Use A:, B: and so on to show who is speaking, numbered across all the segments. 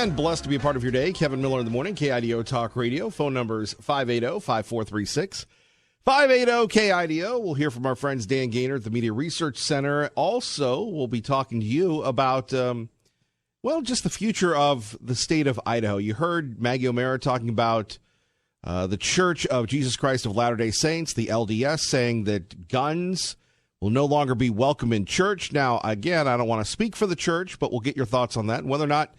A: and blessed to be a part of your day. Kevin Miller in the morning, KIDO Talk Radio. Phone numbers 580-5436. 580-KIDO. We'll hear from our friends Dan Gaynor at the Media Research Center. Also, we'll be talking to you about, just the future of the state of Idaho. You heard Maggie O'Mara talking about the Church of Jesus Christ of Latter-day Saints, the LDS, saying that guns will no longer be welcome in church. Now, again, I don't want to speak for the church, but we'll get your thoughts on that and whether or not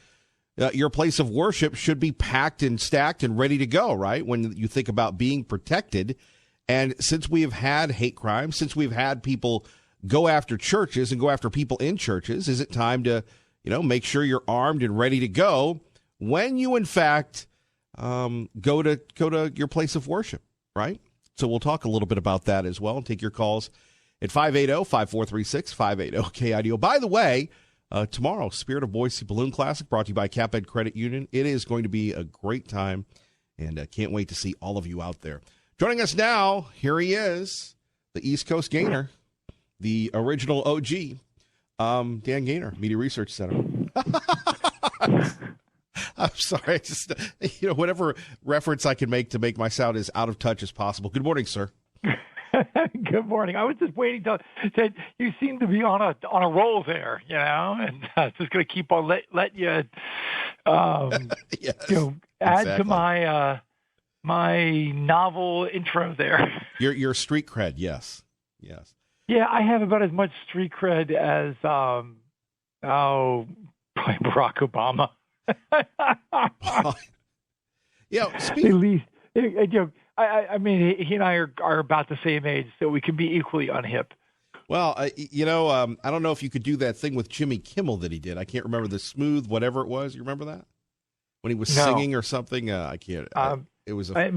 A: your place of worship should be packed and stacked and ready to go, right, when you think about being protected. And since we have had hate crimes, since we've had people go after churches and go after people in churches, is it time to, make sure you're armed and ready to go when you, in fact, go to your place of worship, right? So we'll talk a little bit about that as well and take your calls at 580-5436, 580-KIDO. By the way, tomorrow, Spirit of Boise Balloon Classic, brought to you by CapEd Credit Union. It is going to be a great time, and can't wait to see all of you out there. Joining us now, here he is, the East Coast Gaynor, the original OG, Dan Gaynor, Media Research Center. I'm sorry, I just, whatever reference I can make to make my sound as out of touch as possible. Good morning, sir.
B: Good morning. I was just waiting to say you seem to be on a roll there, and just going to keep on let you,
A: yes,
B: add
A: exactly.
B: to my my novel intro there.
A: Your street cred, yes.
B: Yeah, I have about as much street cred as probably Barack Obama.
A: Speak.
B: At least, I mean, he and I are about the same age, so we can be equally unhip.
A: Well, I don't know if you could do that thing with Jimmy Kimmel that he did. I can't remember the smooth whatever it was. You remember that when he was singing or something? I can't. It was.
B: I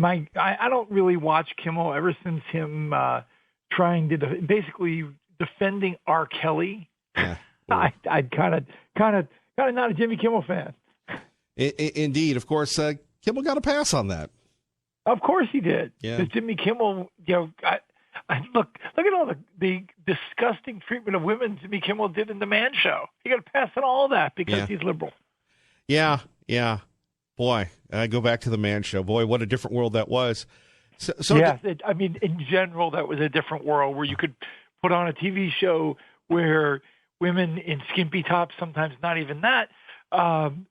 B: don't really watch Kimmel ever since him trying to basically defending R. Kelly.
A: Yeah.
B: I kind of not a Jimmy Kimmel fan.
A: Indeed, of course, Kimmel got a pass on that.
B: Of course he did.
A: Yeah.
B: Because Jimmy Kimmel, look at all the disgusting treatment of women Jimmy Kimmel did in the Man Show. He got a pass on all that because he's liberal.
A: Yeah. Boy, I go back to the Man Show. Boy, what a different world that was. So
B: yes, in general, that was a different world where you could put on a TV show where women in skimpy tops, sometimes not even that,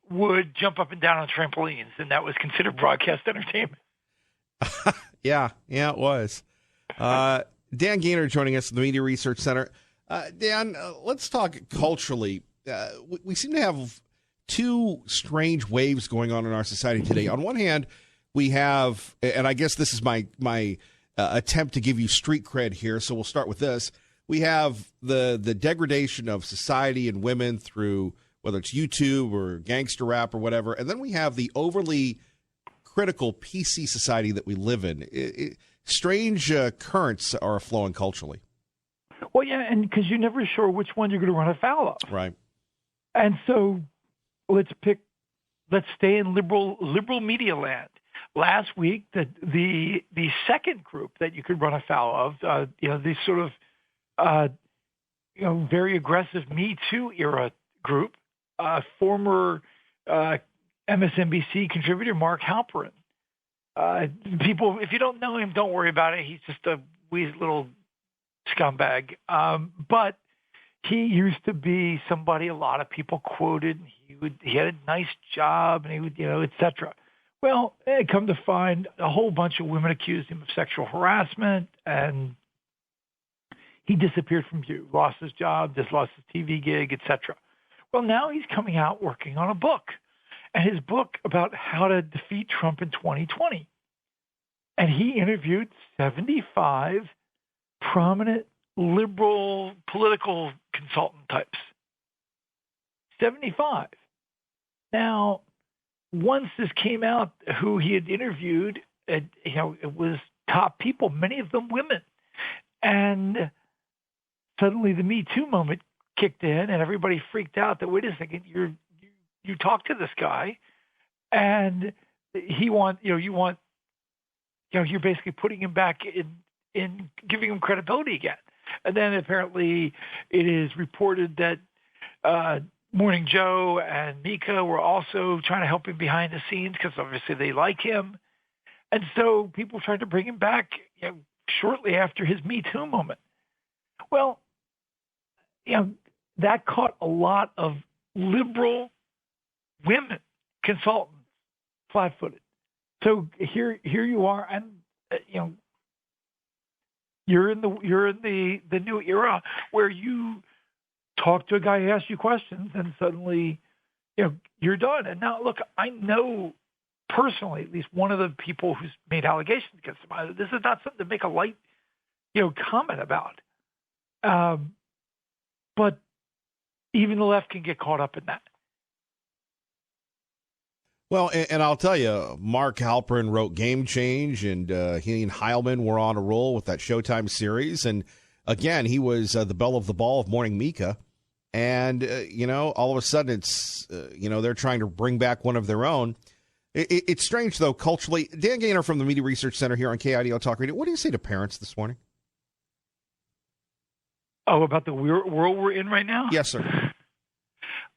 B: would jump up and down on trampolines, and that was considered broadcast entertainment.
A: Yeah, it was. Dan Gaynor joining us at the Media Research Center. Dan, let's talk culturally. We seem to have two strange waves going on in our society today. On one hand, we have, and I guess this is my attempt to give you street cred here, so we'll start with this. We have the degradation of society and women through whether it's YouTube or gangster rap or whatever, and then we have the overly critical PC society that we live in. Strange currents are flowing culturally.
B: Well, yeah, and because you're never sure which one you're going to run afoul of.
A: Right.
B: And so let's stay in liberal media land. Last week, the second group that you could run afoul of, the sort of very aggressive Me Too era group, former MSNBC contributor Mark Halperin. People, if you don't know him, don't worry about it. He's just a wee little scumbag. But he used to be somebody a lot of people quoted. He had a nice job, and he would, et cetera. Well, come to find, a whole bunch of women accused him of sexual harassment, and he disappeared from view, lost his job, just lost his TV gig, et cetera. Well, now he's coming out working on a book, and his book about how to defeat Trump in 2020. And he interviewed 75 prominent liberal political consultant types. 75. Now, once this came out, who he had interviewed, it was top people, many of them women. And suddenly the Me Too moment kicked in, and everybody freaked out that, wait a second, you talk to this guy, and you're basically putting him back in giving him credibility again. And then apparently it is reported that Morning Joe and Mika were also trying to help him behind the scenes because obviously they like him. And so people tried to bring him back shortly after his Me Too moment. Well, that caught a lot of liberal women consultants flat-footed. So here you are, and you're in the new era where you talk to a guy who asks you questions, and suddenly you're done. And now, look, I know personally at least one of the people who's made allegations against him. This is not something to make a light comment about. But even the left can get caught up in that.
A: Well, and I'll tell you, Mark Halperin wrote Game Change, and he and Heilman were on a roll with that Showtime series. And again, he was the belle of the ball of Morning Mika. And, all of a sudden it's, they're trying to bring back one of their own. It's strange, though, culturally. Dan Gaynor from the Media Research Center here on KIDO Talk Radio. What do you say to parents this morning?
B: Oh, about the world we're in right now?
A: Yes, sir.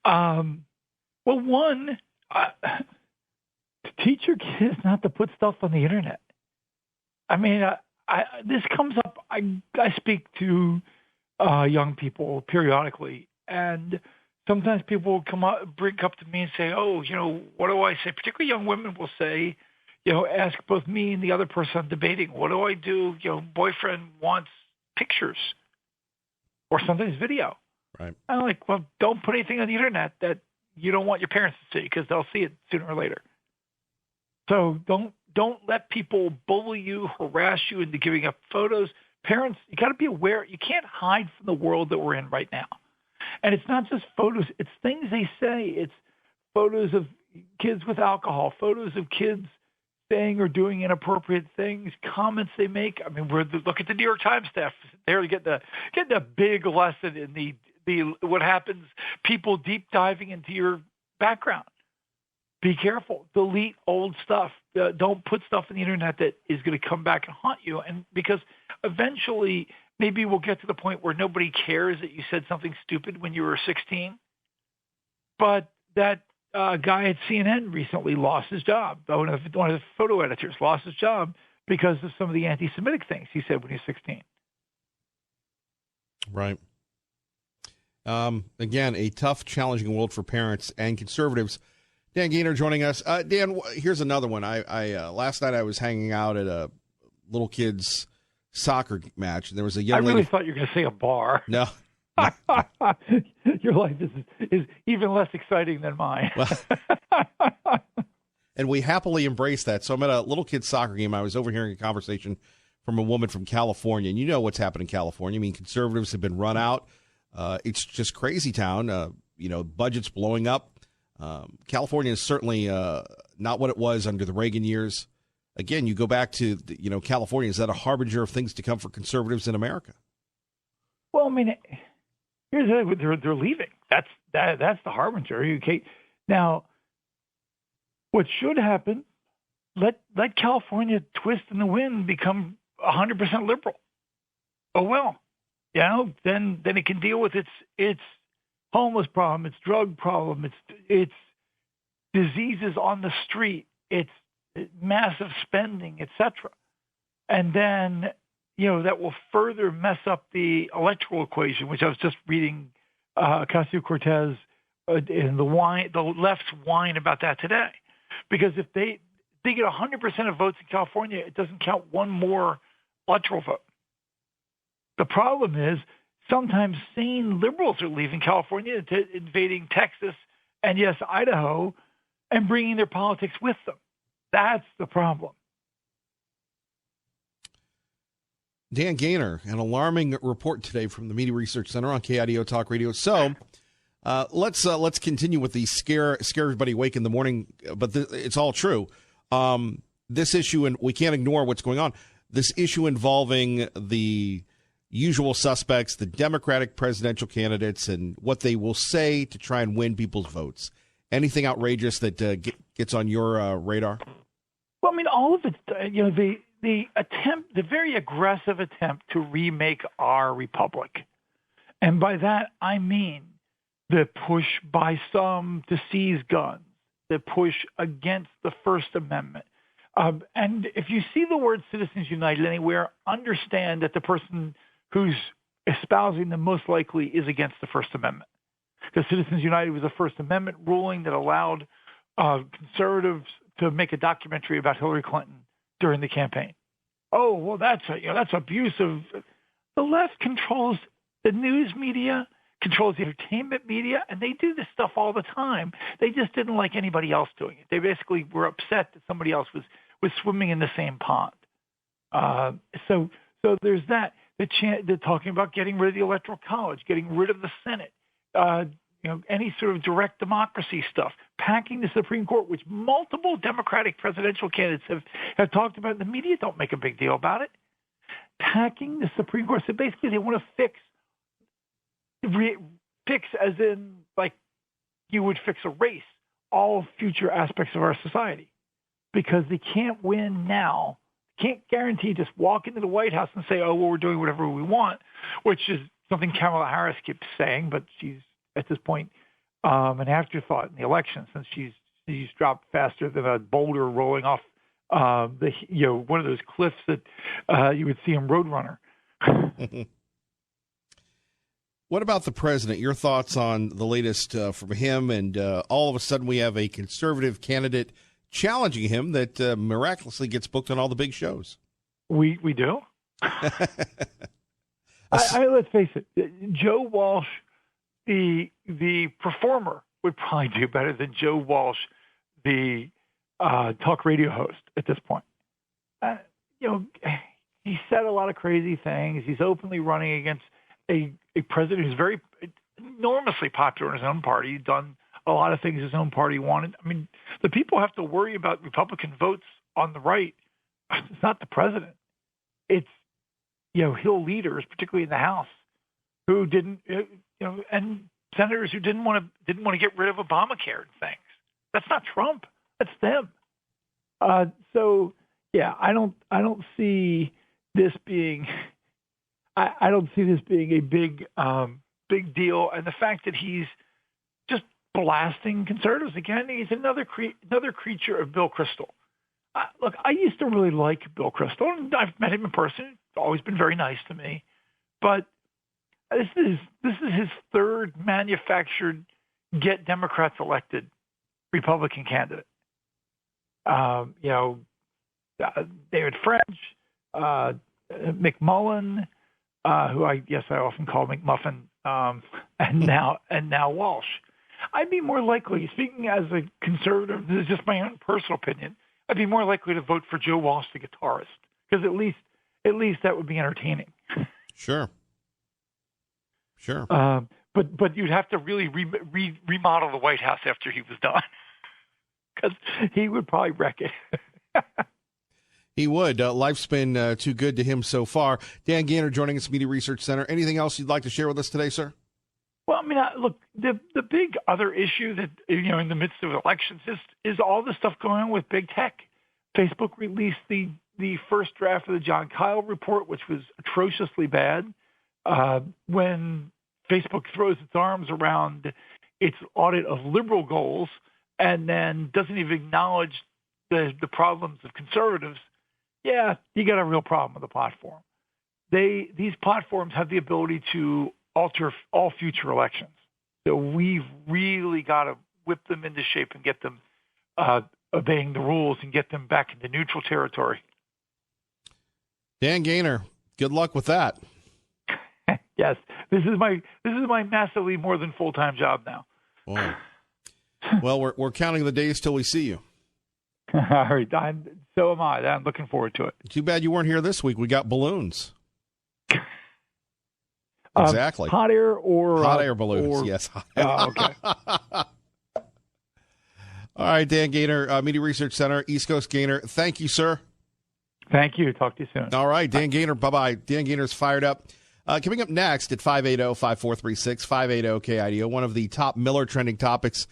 B: Well, one, teach your kids not to put stuff on the internet. I mean, this comes up. I speak to young people periodically, and sometimes people will bring up to me and say, "Oh, what do I say?" Particularly young women will say, ask both me and the other person I'm debating, "What do I do?" Boyfriend wants pictures or sometimes video.
A: Right.
B: I'm like, well, don't put anything on the internet that you don't want your parents to see because they'll see it sooner or later. So don't let people bully you, harass you into giving up photos. Parents, you got to be aware. You can't hide from the world that we're in right now. And it's not just photos. It's things they say. It's photos of kids with alcohol, photos of kids saying or doing inappropriate things, comments they make. I mean, look at the New York Times staff. They're getting a big lesson in the what happens, people deep diving into your background. Be careful. Delete old stuff. Don't put stuff on the internet that is going to come back and haunt you. And because eventually maybe we'll get to the point where nobody cares that you said something stupid when you were 16. But that guy at CNN recently lost his job. One of the photo editors lost his job because of some of the anti-Semitic things he said when he was 16.
A: Right. Again, a tough, challenging world for parents and conservatives. Dan Gaynor joining us. Dan, here's another one. I last night I was hanging out at a little kid's soccer match, and there was a young lady.
B: I really thought you were going to say a bar.
A: No.
B: Your life is even less exciting than mine.
A: And we happily embrace that. So I'm at a little kid's soccer game. I was overhearing a conversation from a woman from California, and you know what's happened in California. I mean, conservatives have been run out. It's just crazy town. Budgets blowing up. California is certainly not what it was under the Reagan years. Again, you go back to California. Is that a harbinger of things to come for conservatives in America?
B: Well, I mean, here's the thing. They're leaving. That's the harbinger. Okay. Now, what should happen? Let California twist in the wind, become 100% liberal. Oh well, then it can deal with its homeless problem, its drug problem, its diseases on the street, its massive spending, etc. And then that will further mess up the electoral equation, which I was just reading Ocasio-Cortez in the left's whine about that today. Because if they get 100% of votes in California, it doesn't count one more electoral vote. The problem is sometimes sane liberals are leaving California, invading Texas and, yes, Idaho, and bringing their politics with them. That's the problem.
A: Dan Gaynor, an alarming report today from the Media Research Center on KIDO Talk Radio. So let's continue with the scare everybody awake in the morning, but it's all true. This issue, and we can't ignore what's going on, this issue involving the usual suspects, the Democratic presidential candidates, and what they will say to try and win people's votes. Anything outrageous that gets on your radar?
B: Well, I mean, all of it, the attempt, the very aggressive attempt to remake our republic. And by that, I mean the push by some to seize guns, the push against the First Amendment. And if you see the word Citizens United anywhere, understand that the person who's espousing them most likely is against the First Amendment. Because Citizens United was a First Amendment ruling that allowed conservatives to make a documentary about Hillary Clinton during the campaign. Oh, well, that's abusive. The left controls the news media, controls the entertainment media, and they do this stuff all the time. They just didn't like anybody else doing it. They basically were upset that somebody else was swimming in the same pond. So there's that. They're talking about getting rid of the Electoral College, getting rid of the Senate, any sort of direct democracy stuff, packing the Supreme Court, which multiple Democratic presidential candidates have talked about. The media don't make a big deal about it. Packing the Supreme Court. So basically they want to fix as in like you would fix a race, all future aspects of our society. Because they can't win now. Can't guarantee just walk into the White House and say, oh, well, we're doing whatever we want, which is something Kamala Harris keeps saying, but she's at this point an afterthought in the election since she's dropped faster than a boulder rolling off one of those cliffs that you would see in Roadrunner.
A: What about the president? Your thoughts on the latest from him, and all of a sudden we have a conservative candidate challenging him that miraculously gets booked on all the big shows.
B: We do. Let's face it, Joe Walsh, the performer, would probably do better than Joe Walsh, the talk radio host at this point. He said a lot of crazy things. He's openly running against a president who's very enormously popular in his own party. He's done a lot of things his own party wanted. I mean, the people have to worry about Republican votes on the right. It's not the president. It's, Hill leaders, particularly in the House, who didn't, and senators who didn't want to get rid of Obamacare and things. That's not Trump. That's them. I don't see this being. I don't see this being a big deal, and the fact that he's just blasting conservatives again. He's another creature of Bill Kristol. Look, I used to really like Bill Kristol, and I've met him in person. He's always been very nice to me. But this is his third manufactured get Democrats elected Republican candidate. David French, McMullen, who I often call McMuffin, and now Walsh. I'd be more likely, speaking as a conservative, this is just my own personal opinion, I'd be more likely to vote for Joe Walsh, the guitarist, because at least that would be entertaining.
A: Sure.
B: But you'd have to really remodel the White House after he was done, because he would probably wreck it.
A: He would. Life's been too good to him so far. Dan Gainor joining us, Media Research Center. Anything else you'd like to share with us today, sir?
B: Well, I mean, look, the big other issue that, in the midst of elections is all the stuff going on with big tech. Facebook released the first draft of the John Kyle report, which was atrociously bad. When Facebook throws its arms around its audit of liberal goals and then doesn't even acknowledge the problems of conservatives, yeah, you got a real problem with the platform. These platforms have the ability to alter all future elections. So we've really got to whip them into shape and get them obeying the rules and get them back into neutral territory. Dan Gainor, good luck with that. Yes, this is my massively more than full-time job now.
A: Boy. Well, we're counting the days till we see you.
B: All right, so am I. I'm looking forward to it.
A: Too bad you weren't here this week. We got balloons. Exactly.
B: Hot air
A: balloons. Yes.
B: Okay.
A: All right, Dan Gainor, Media Research Center, East Coast Gainor. Thank you, sir.
B: Thank you. Talk to you soon.
A: All right, Dan Gainor. Bye-bye. Dan Gainor's fired up. Coming up next at 580-5436, 580-KIDO, one of the top Miller trending topics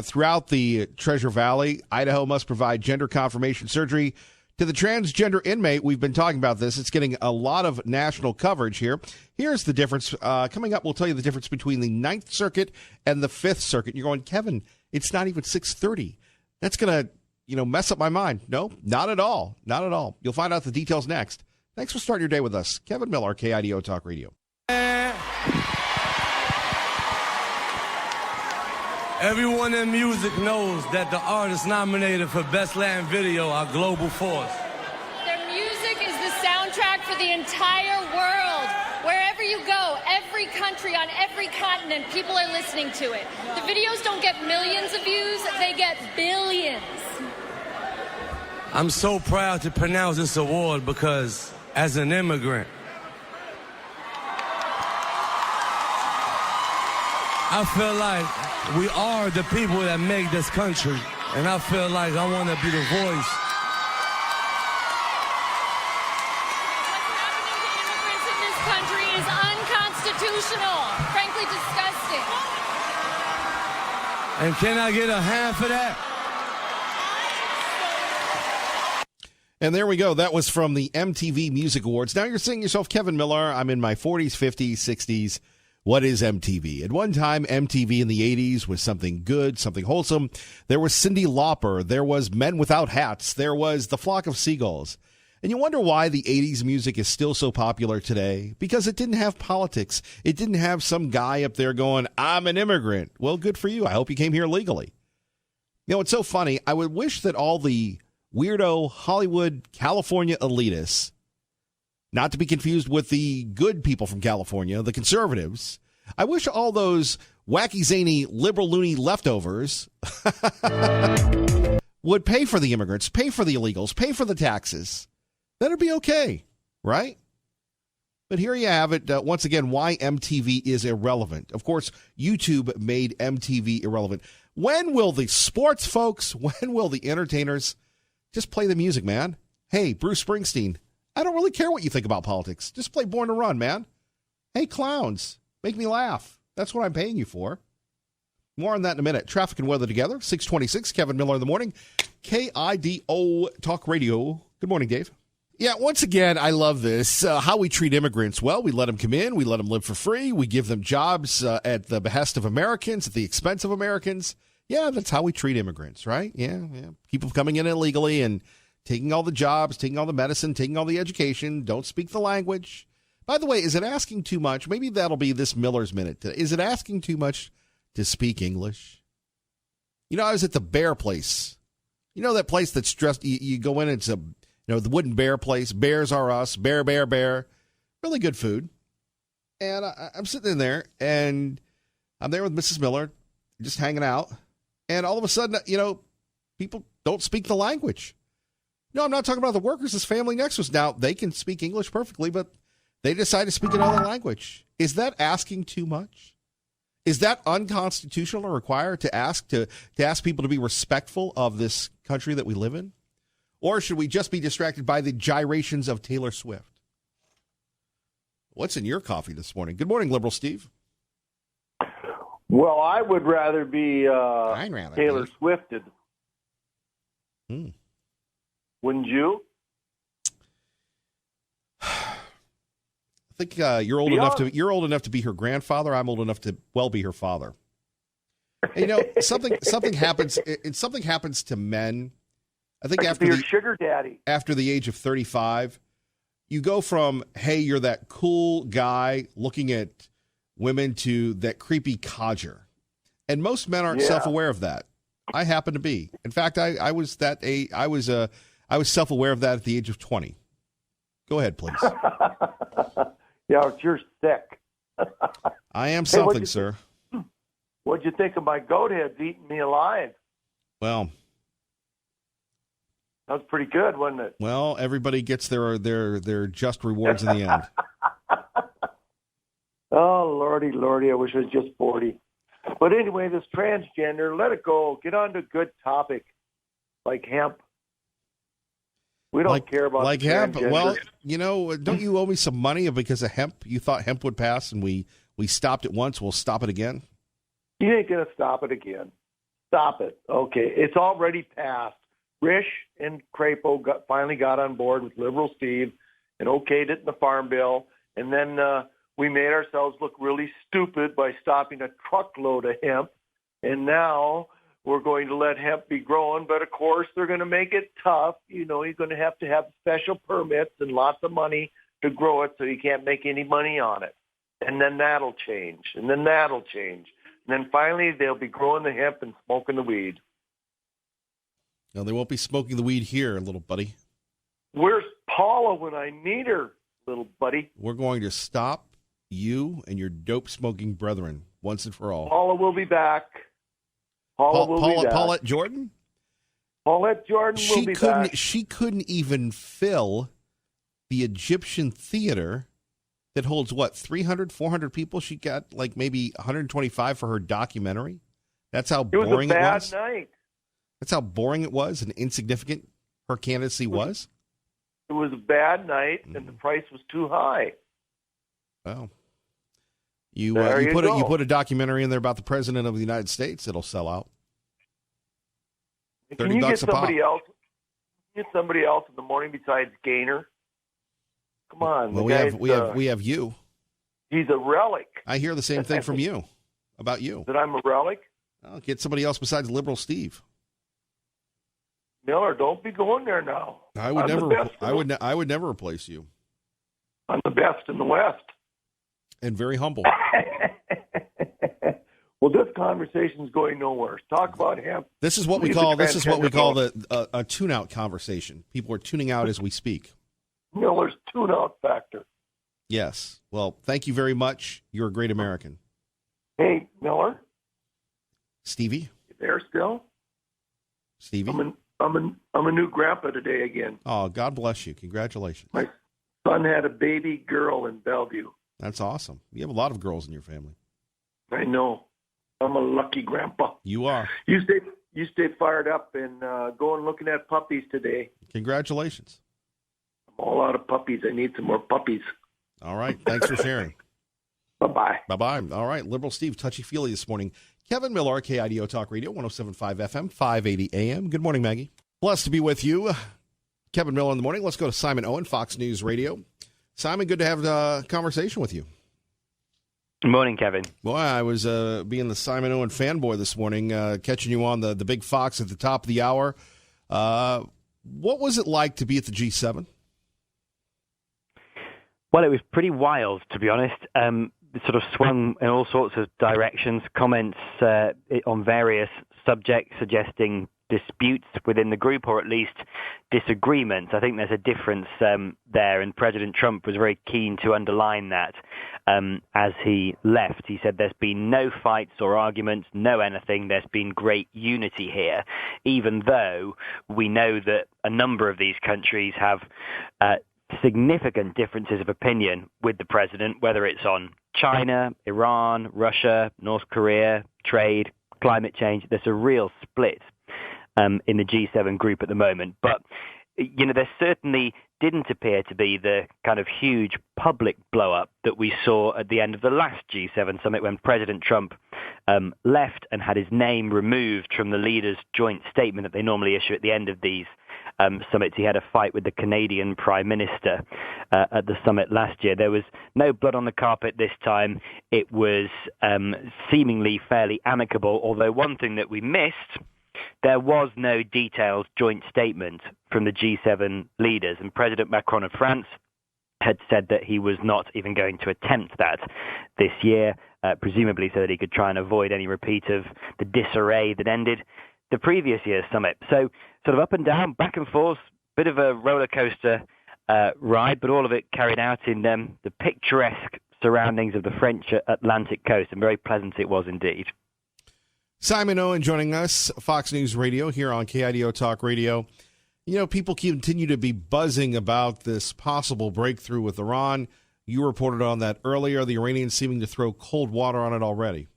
A: throughout the Treasure Valley. Idaho must provide gender confirmation surgery to the transgender inmate. We've been talking about this. It's getting a lot of national coverage here. Here's the difference. Coming up, we'll tell you the difference between the Ninth Circuit and the Fifth Circuit. You're going, Kevin, it's not even 6:30. That's going to, mess up my mind. No, not at all. Not at all. You'll find out the details next. Thanks for starting your day with us. Kevin Miller, KIDO Talk Radio.
C: Everyone in music knows that the artists nominated for Best Latin Video are Global Force.
D: Their music is the soundtrack for the entire world. Wherever you go, every country, on every continent, people are listening to it. The videos don't get millions of views, they get billions.
C: I'm so proud to pronounce this award because, as an immigrant, I feel like we are the people that make this country, and I feel like I want to be the voice.
D: What's happening to immigrants in this country is unconstitutional, frankly disgusting.
C: And can I get a hand for that?
A: And there we go. That was from the MTV Music Awards. Now you're saying to yourself, Kevin Miller, I'm in my 40s, 50s, 60s. What is MTV? At one time, MTV in the 80s was something good, something wholesome. There was Cyndi Lauper. There was Men Without Hats. There was The Flock of Seagulls. And you wonder why the 80s music is still so popular today? Because it didn't have politics. It didn't have some guy up there going, I'm an immigrant. Well, good for you. I hope you came here legally. It's so funny. I would wish that all the weirdo Hollywood, California elitists, not to be confused with the good people from California, the conservatives. I wish all those wacky, zany, liberal, loony leftovers would pay for the immigrants, pay for the illegals, pay for the taxes. That'd be okay, right? But here you have it. Once again, why MTV is irrelevant. Of course, YouTube made MTV irrelevant. When will the sports folks, when will the entertainers just play the music, man? Hey, Bruce Springsteen, I don't really care what you think about politics. Just play Born to Run, man. Hey, clowns, make me laugh. That's what I'm paying you for. More on that in a minute. Traffic and weather together. 626, Kevin Miller in the morning. KIDO Talk Radio. Good morning, Dave. Yeah, once again, I love this. How we treat immigrants. Well, we let them come in. We let them live for free. We give them jobs at the behest of Americans, at the expense of Americans. Yeah, that's how we treat immigrants, right? Yeah. People coming in illegally and taking all the jobs, taking all the medicine, taking all the education, don't speak the language. By the way, is it asking too much? Maybe that'll be this Miller's Minute today. Is it asking too much to speak English? I was at the Bear Place. That place that's dressed, you go in, it's the Wooden Bear Place. Bears Are Us. Bear, bear, bear. Really good food. And I'm sitting in there, and I'm there with Mrs. Miller, just hanging out. And all of a sudden, people don't speak the language. No, I'm not talking about the workers. This family next to us. Now, they can speak English perfectly, but they decide to speak another language. Is that asking too much? Is that unconstitutional or required to ask people to be respectful of this country that we live in? Or should we just be distracted by the gyrations of Taylor Swift? What's in your coffee this morning? Good morning, Liberal Steve.
E: Well, I would rather be Taylor Swifted. Wouldn't you?
A: I think you're old enough to be her grandfather. I'm old enough to be her father. Something happens. Something happens to men. I think after
E: your sugar daddy,
A: after the age of 35, you go from, hey, you're that cool guy looking at women to that creepy codger. And most men aren't self-aware of that. I happen to be. In fact, I was self-aware of that at the age of 20. Go ahead, please.
E: You're sick.
A: I am something, sir.
E: What'd you think of my goat heads eating me alive?
A: Well,
E: that was pretty good, wasn't it?
A: Well, everybody gets their just rewards in the end.
E: Oh, Lordy, I wish I was just 40. But anyway, this transgender, let it go. Get on to a good topic like hemp. We don't care about
A: like hemp. Well, don't you owe me some money because of hemp? You thought hemp would pass, and we stopped it once. We'll stop it again.
E: You ain't gonna stop it again. Stop it. Okay, it's already passed. Risch and Crapo finally got on board with Liberal Steve and okayed it in the Farm Bill. And then we made ourselves look really stupid by stopping a truckload of hemp. And now we're going to let hemp be grown. But, of course, they're going to make it tough. You know, you're going to have special permits and lots of money to grow it so you can't make any money on it. And then that'll change. And then that'll change. And then finally they'll be growing the hemp and smoking the weed.
A: No, they won't be smoking the weed here, little buddy.
E: Where's Paula when I need her, little buddy?
A: We're going to stop you and your dope-smoking brethren once and for all.
E: Paula will be back.
A: Paulette Jordan?
E: Paulette Jordan will be back.
A: She couldn't even fill the Egyptian theater that holds, 300, 400 people? She got like maybe 125 for her documentary. That's how boring it was.
E: It was a bad night.
A: That's how boring it was and insignificant her candidacy was?
E: It was a bad night, and the price was too high.
A: Well, you
E: go.
A: put a documentary in there about the President of the United States, it'll sell out.
E: Can you get somebody else? Get somebody else in the morning besides Gaynor? Come on.
A: Well, we have you.
E: He's a relic.
A: I hear the same thing from you about you.
E: That I'm a relic?
A: I'll get somebody else besides Liberal Steve.
E: Miller, don't be going there now.
A: I would never replace you.
E: I'm the best in the West.
A: And very humble.
E: Well, this conversation's going nowhere. Talk about hemp.
A: This is what we call a tune-out conversation. People are tuning out as we speak.
E: Miller's tune-out factor.
A: Yes. Well, thank you very much. You're a great American.
E: Hey, Miller.
A: Stevie.
E: You there still?
A: Stevie.
E: I'm a new grandpa today again.
A: Oh, God bless you. Congratulations.
E: My son had a baby girl in Bellevue.
A: That's awesome. You have a lot of girls in your family.
E: I know. I'm a lucky grandpa.
A: You are.
E: You stay fired up and go and looking at puppies today.
A: Congratulations.
E: I'm all out of puppies. I need some more puppies.
A: All right. Thanks for sharing.
E: Bye-bye.
A: Bye-bye. All right. Liberal Steve, touchy-feely this morning. Kevin Miller, KIDO Talk Radio, 107.5 FM, 580 AM. Good morning, Maggie. Blessed to be with you. Kevin Miller in the morning. Let's go to Simon Owen, Fox News Radio. Simon, good to have a conversation with you.
F: Good morning, Kevin.
A: Boy, I was being the Simon Owen fanboy this morning, catching you on the big Fox at the top of the hour. What was it like to be at the G7?
F: Well, it was pretty wild, to be honest. It sort of swung in all sorts of directions, comments on various subjects suggesting disputes within the group, or at least disagreements. I think there's a difference there, and President Trump was very keen to underline that as he left. He said there's been no fights or arguments, no anything. There's been great unity here, even though we know that a number of these countries have significant differences of opinion with the president, whether it's on China, Iran, Russia, North Korea, trade, climate change. There's a real split in the G7 group at the moment. But, you know, there certainly didn't appear to be the kind of huge public blow-up that we saw at the end of the last G7 summit when President Trump left and had his name removed from the leaders' joint statement that they normally issue at the end of these summits. He had a fight with the Canadian Prime Minister at the summit last year. There was no blood on the carpet this time. It was seemingly fairly amicable, although one thing that we missed, there was no detailed joint statement from the G7 leaders, and President Macron of France had said that he was not even going to attempt that this year, presumably so that he could try and avoid any repeat of the disarray that ended the previous year's summit. So sort of up and down, back and forth, bit of a roller coaster ride, but all of it carried out in the picturesque surroundings of the French Atlantic coast, and very pleasant it was indeed.
A: Simon Owen joining us, Fox News Radio, here on KIDO Talk Radio. You know, people continue to be buzzing about this possible breakthrough with Iran. You reported on that earlier, the Iranians seeming to throw cold water on it already.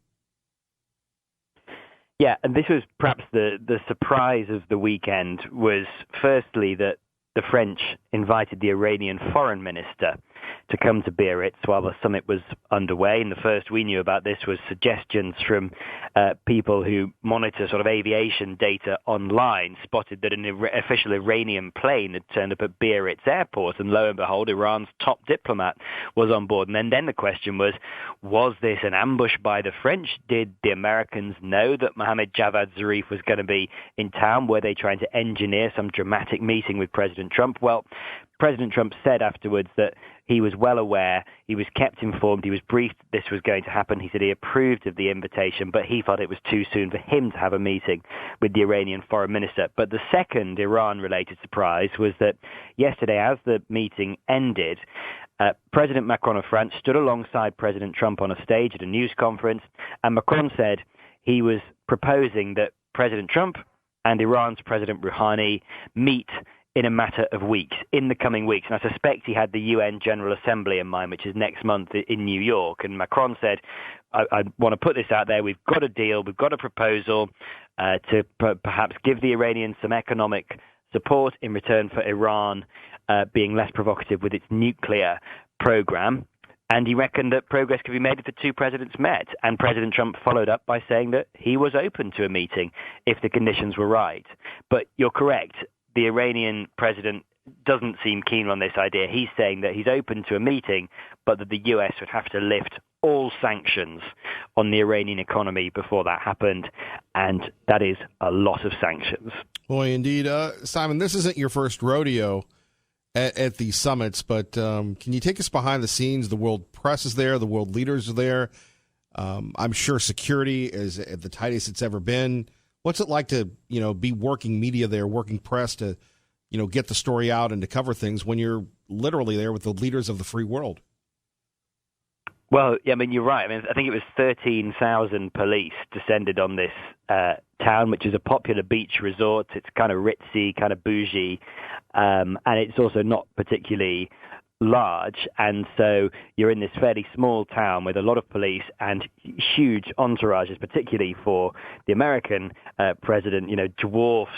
F: Yeah, and this was perhaps the surprise of the weekend was firstly that the French invited the Iranian foreign minister to come to Biarritz while the summit was underway. And the first we knew about this was suggestions from people who monitor sort of aviation data online, spotted that an official Iranian plane had turned up at Biarritz airport, and lo and behold, Iran's top diplomat was on board. And then the question was this an ambush by the French? Did the Americans know that Mohammed Javad Zarif was going to be in town? Were they trying to engineer some dramatic meeting with President Trump? Well, President Trump said afterwards that he was well aware, he was kept informed, he was briefed this was going to happen. He said he approved of the invitation, but he felt it was too soon for him to have a meeting with the Iranian foreign minister. But the second Iran-related surprise was that yesterday, as the meeting ended, President Macron of France stood alongside President Trump on a stage at a news conference, and Macron said he was proposing that President Trump and Iran's President Rouhani meet in a matter of weeks, in the coming weeks. And I suspect he had the UN General Assembly in mind, which is next month in New York. And Macron said, I want to put this out there. We've got a deal. We've got a proposal to perhaps give the Iranians some economic support in return for Iran being less provocative with its nuclear program. And he reckoned that progress could be made if the two presidents met. And President Trump followed up by saying that he was open to a meeting if the conditions were right. But you're correct. The Iranian president doesn't seem keen on this idea. He's saying that he's open to a meeting, but that the US would have to lift all sanctions on the Iranian economy before that happened. And that is a lot of sanctions.
A: Boy, indeed. Simon, this isn't your first rodeo at these summits, but can you take us behind the scenes? The world press is there. The world leaders are there. I'm sure security is at the tightest it's ever been. What's it like to, be working media there, working press to, get the story out and to cover things when you're literally there with the leaders of the free world?
F: Well, yeah, I mean, you're right. I mean, I think it was 13,000 police descended on this town, which is a popular beach resort. It's kind of ritzy, kind of bougie, and it's also not particularly large, and so you're in this fairly small town with a lot of police and huge entourages, particularly for the American president, dwarfs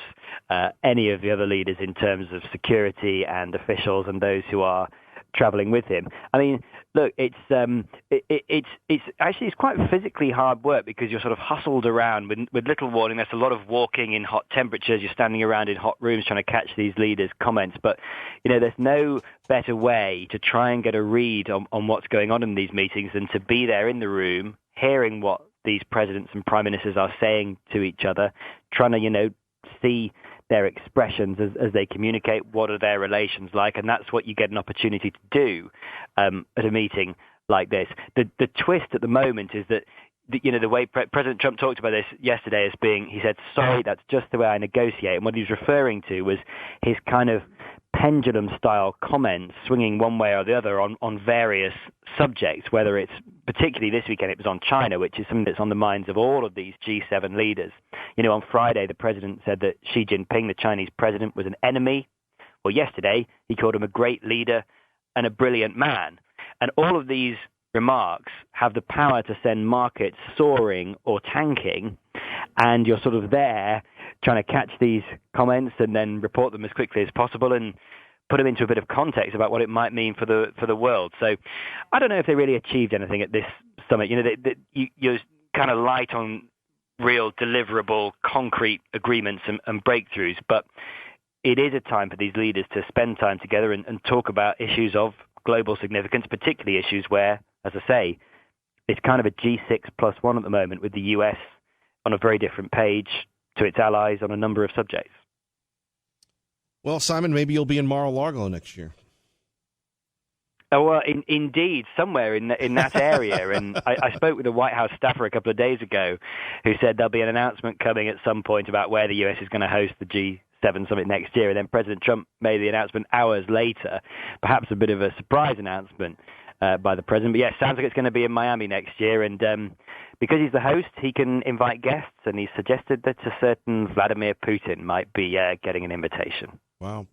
F: any of the other leaders in terms of security and officials and those who are traveling with him. I mean, look, it's quite physically hard work because you're sort of hustled around with little warning. There's a lot of walking in hot temperatures. You're standing around in hot rooms trying to catch these leaders' comments. But, there's no better way to try and get a read on what's going on in these meetings than to be there in the room, hearing what these presidents and prime ministers are saying to each other, trying to, see their expressions as they communicate, what are their relations like, and that's what you get an opportunity to do at a meeting like this. The twist at the moment is that the way President Trump talked about this yesterday as being, he said, sorry, that's just the way I negotiate. And what he was referring to was his kind of pendulum-style comments swinging one way or the other on various subjects, whether it's, particularly this weekend, it was on China, which is something that's on the minds of all of these G7 leaders. On Friday, the president said that Xi Jinping, the Chinese president, was an enemy. Well, yesterday, he called him a great leader and a brilliant man. And all of these remarks have the power to send markets soaring or tanking, and you're sort of there trying to catch these comments and then report them as quickly as possible and put them into a bit of context about what it might mean for the world. So I don't know if they really achieved anything at this summit. You're kind of light on real deliverable, concrete agreements and breakthroughs, but it is a time for these leaders to spend time together and talk about issues of global significance, particularly issues where, as I say, it's kind of a G6+1 at the moment, with the US on a very different page to its allies on a number of subjects.
A: Well, Simon, maybe you'll be in Mar-a-Lago next year.
F: Oh, well, indeed, somewhere in that area. And I spoke with a White House staffer a couple of days ago who said there'll be an announcement coming at some point about where the US is going to host the G7 summit next year. And then President Trump made the announcement hours later, perhaps a bit of a surprise announcement by the president. But yeah, sounds like it's going to be in Miami next year. And because he's the host, he can invite guests. And he suggested that a certain Vladimir Putin might be getting an invitation.
A: Wow.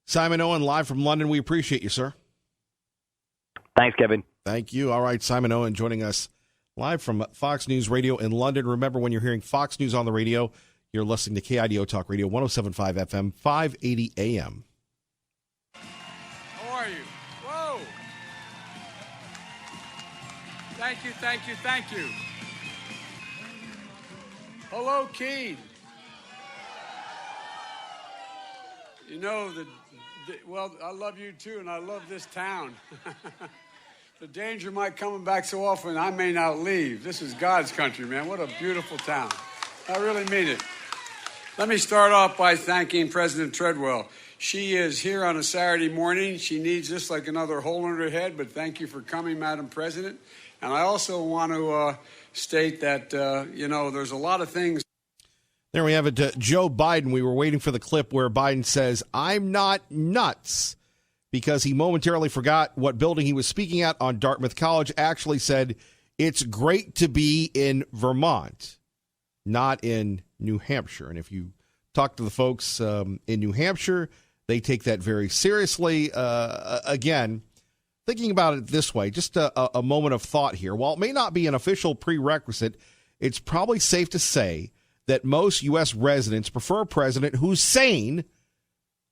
A: Simon Owen, live from London. We appreciate you, sir.
F: Thanks, Kevin.
A: Thank you. All right, Simon Owen joining us live from Fox News Radio in London. Remember, when you're hearing Fox News on the radio, you're listening to KIDO Talk Radio, 107.5 FM, 580 AM.
G: How are you? Whoa! Thank you, thank you, thank you. Hello, Keene. You know, well, I love you too, and I love this town. The danger might coming back so often, I may not leave. This is God's country, man. What a beautiful town. I really mean it. Let me start off by thanking President Treadwell. She is here on a Saturday morning. She needs this like another hole in her head, but thank you for coming, Madam President. And I also want to state that, there's a lot of things.
A: There we have it. Joe Biden. We were waiting for the clip where Biden says, "I'm not nuts," because he momentarily forgot what building he was speaking at on Dartmouth College. Actually said, "It's great to be in Vermont, not in New Hampshire." And if you talk to the folks in New Hampshire, they take that very seriously. Again, thinking about it this way, just a moment of thought here. While it may not be an official prerequisite, it's probably safe to say that most U.S. residents prefer a president who's sane.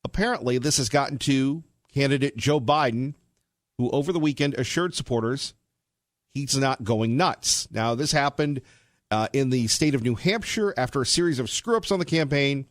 A: Apparently, this has gotten to candidate Joe Biden, who over the weekend assured supporters he's not going nuts. Now, this happened in the state of New Hampshire after a series of screw-ups on the campaign.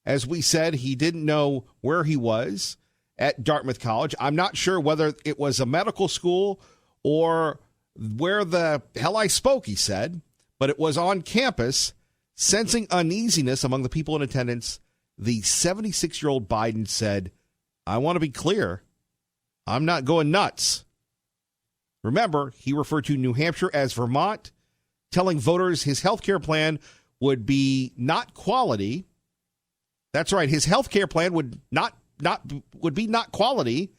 A: As we said, he didn't know where he was at Dartmouth College. I'm not sure whether it was a medical school or where the hell I spoke, he said, but it was on campus. Sensing uneasiness among the people in attendance, the 76-year-old Biden said, "I want to be clear, I'm not going nuts." Remember, he referred to New Hampshire as Vermont, telling voters his health care plan would be not quality. That's right, his health care plan would be not quality,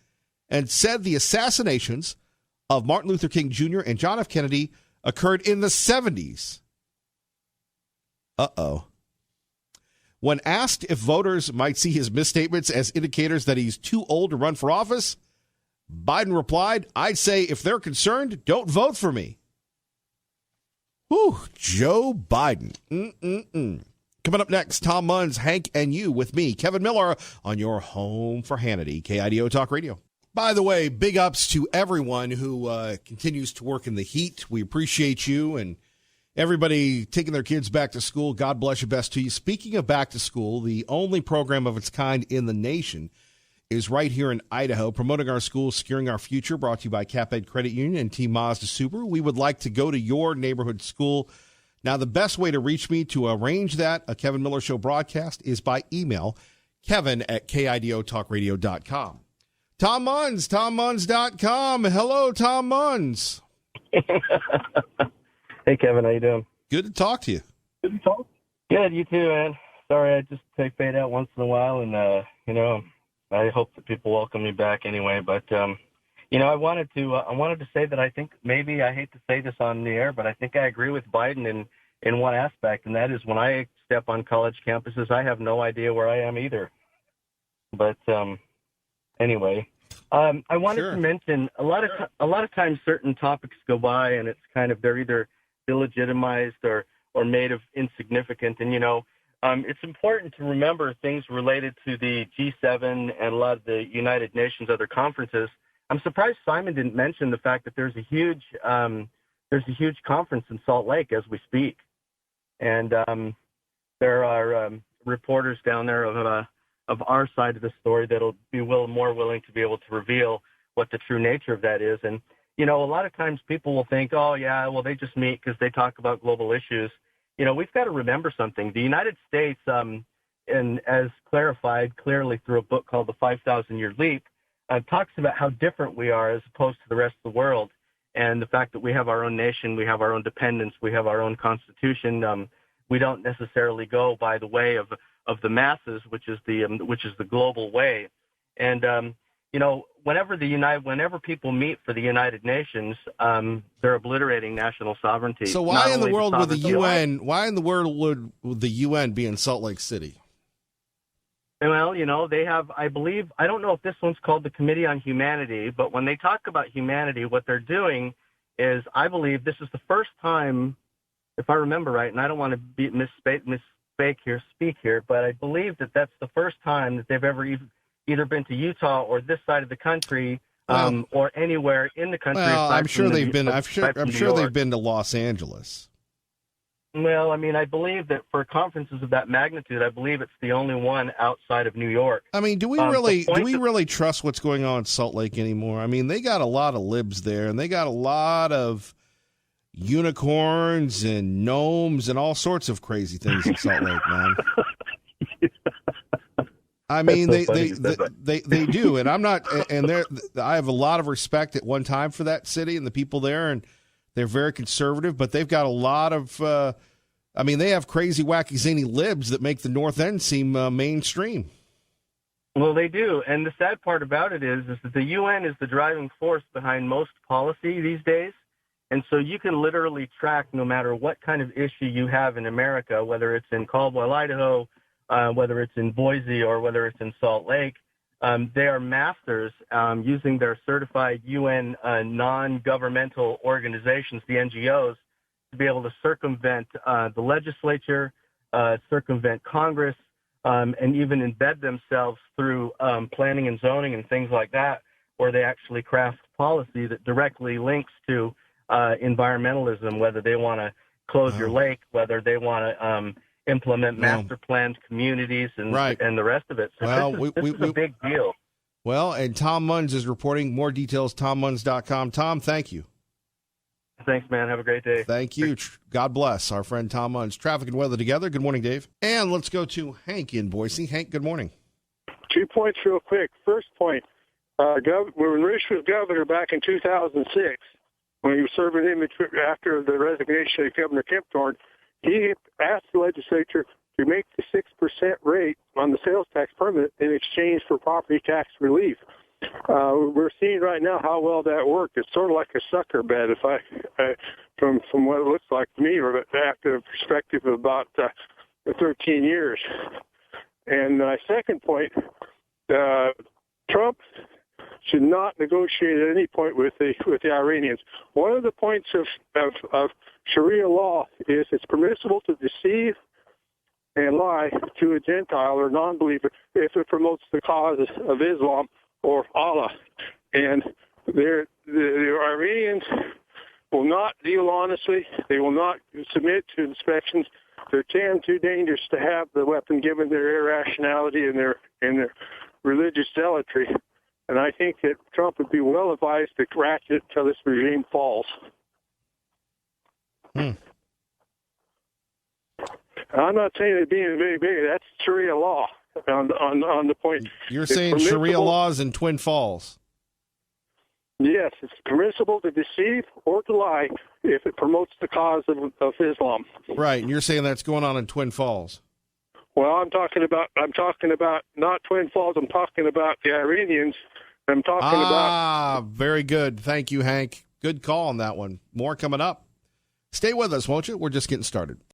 A: and said the assassinations of Martin Luther King Jr. and John F. Kennedy occurred in the 70s. Uh-oh. When asked if voters might see his misstatements as indicators that he's too old to run for office, Biden replied, "I'd say if they're concerned, don't vote for me." Whew, Joe Biden. Coming up next, Tom Munns, Hank and You with me, Kevin Miller, on your home for Hannity, KIDO Talk Radio. By the way, big ups to everyone who continues to work in the heat. We appreciate you, and everybody taking their kids back to school. God bless you, best to you. Speaking of back to school, the only program of its kind in the nation is right here in Idaho, promoting our schools, securing our future, brought to you by CapEd Credit Union and Team Mazda Subaru. We would like to go to your neighborhood school. Now, the best way to reach me to arrange that, a Kevin Miller Show broadcast, is by email, kevin@KIDOTalkRadio.com. Tom Munns, TomMunns.com. Hello, Tom Munns.
H: Hey, Kevin, how you doing?
A: Good to talk to you.
H: Good, you too, man. Sorry, I just take fade out once in a while, and I hope that people welcome me back anyway. But I wanted to say that I think maybe I hate to say this on the air, but I think I agree with Biden in one aspect, and that is when I step on college campuses, I have no idea where I am either. But anyway. I wanted to mention a lot of times certain topics go by and it's kind of they're either illegitimized or made of insignificant. And, it's important to remember things related to the G7 and a lot of the United Nations, other conferences. I'm surprised Simon didn't mention the fact that there's a huge conference in Salt Lake as we speak. And there are reporters down there of our side of the story that'll be more willing to be able to reveal what the true nature of that is. And, a lot of times people will think, oh, yeah, well, they just meet because they talk about global issues. We've got to remember something. The United States, and as clarified clearly through a book called The 5,000-Year Leap, talks about how different we are as opposed to the rest of the world, and the fact that we have our own nation, we have our own dependence, we have our own constitution. We don't necessarily go by the way of the masses, which is the global way. And whenever people meet for the United Nations, they're obliterating national sovereignty.
A: So why in the world would the UN? Why in the world would the UN be in Salt Lake City?
H: Well, they have, I believe, I don't know if this one's called the Committee on Humanity, but when they talk about humanity, what they're doing is, I believe this is the first time, if I remember right, and I don't want to speak here, but I believe that that's the first time that they've ever either been to Utah or this side of the country or anywhere in the country.
A: Well, I'm sure they've been. I'm
H: aside from
A: sure
H: New
A: they've
H: York.
A: been to Los Angeles.
H: Well, I mean, I believe that for conferences of that magnitude, I believe it's the only one outside of New York.
A: I mean, do we really trust what's going on in Salt Lake anymore? I mean, they got a lot of libs there, and they got a lot of unicorns and gnomes and all sorts of crazy things in Salt Lake, man. I mean, they do, and I'm not, and I have a lot of respect at one time for that city and the people there, and they're very conservative, but they've got a lot of, I mean, they have crazy, wacky, zany libs that make the North End seem mainstream.
H: Well, they do, and the sad part about it is that the UN is the driving force behind most policy these days, and so you can literally track no matter what kind of issue you have in America, whether it's in Caldwell, Idaho, whether it's in Boise or whether it's in Salt Lake. They are masters using their certified UN non-governmental organizations, the NGOs, to be able to circumvent the legislature, circumvent Congress, and even embed themselves through planning and zoning and things like that, where they actually craft policy that directly links to environmentalism, whether they want to close your lake, whether they want to implement master planned communities and the rest of it. So this is a big deal.
A: Well, and Tom Munns is reporting. More details, TomMunns.com. Tom, thank you.
H: Thanks, man. Have a great day.
A: Thank you. God bless our friend Tom Munns. Traffic and weather together. Good morning, Dave. And let's go to Hank in Boise. Hank, good morning.
I: 2 points real quick. First point, when Risch was governor back in 2006, when he was serving him after the resignation of Governor Kempthorne, he asked the legislature to make the 6% rate on the sales tax permanent in exchange for property tax relief. We're seeing right now how well that worked. It's sort of like a sucker bet, from what it looks like to me, or after a perspective of about 13 years. And my second point, Trump should not negotiate at any point with the Iranians. One of the points of Sharia law is it's permissible to deceive and lie to a Gentile or non-believer if it promotes the cause of Islam or Allah. And the Iranians will not deal honestly. They will not submit to inspections. They're too dangerous to have the weapon given their irrationality and their religious zealotry. And I think that Trump would be well advised to ratchet it until this regime falls. I'm not saying it being very big. That's Sharia law on the point.
A: You're saying Sharia laws in Twin Falls.
I: Yes, it's permissible to deceive or to lie if it promotes the cause of Islam.
A: Right, and you're saying that's going on in Twin Falls.
I: Well, I'm talking about not Twin Falls. I'm talking about the Iranians. I'm talking about.
A: Very good. Thank you, Hank. Good call on that one. More coming up. Stay with us, won't you? We're just getting started.